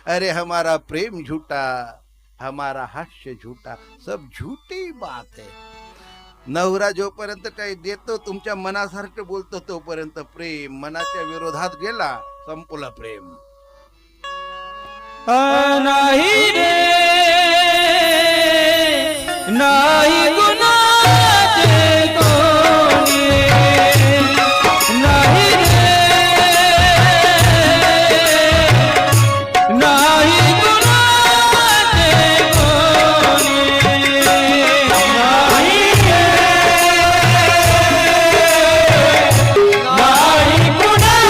अरे हमारा प्रेम झूठा, हमारा हास्य झूठा, सब झूठी बात है. नवरा जोपर्यंत काही देतो, तुमच्या मनासारखं बोलतो, तोपर्यंत प्रेम. मनाच्या विरोधात गेला, संपलं प्रेम. नाही रे नाही गुणाचे कोणी, नाही रे नाही गुणाचे कोणी, नाही रे नाही गुणाचे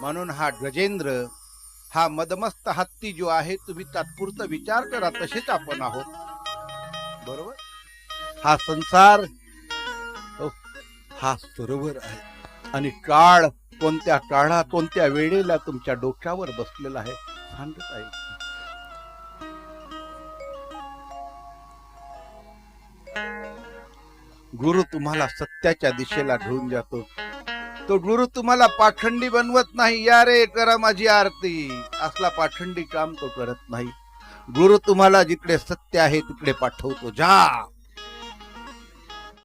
म्हणून हा गजेंद्र, हा मदमस्त हत्ती जो आहे, तुम्ही तात्पुरता विचार करा, तसेच आपण आहोत. बरोबर. हा संसार हा सरोवर आहे आणि काळ कोणत्या काळात कोणत्या वेळेला तुमच्या डोक्यावर बसलेला आहे सांगत आहे. गुरु तुम्हाला सत्याच्या दिशेला घेऊन जातो. तो गुरु तुम्हाला पाखंडी बनवत नाही. या रे करा माझी आरती, असला पाखंडी काम तो करत नाही. गुरु तुम्हाला जिकडे सत्य आहे तिकडे पाठवतो. जा.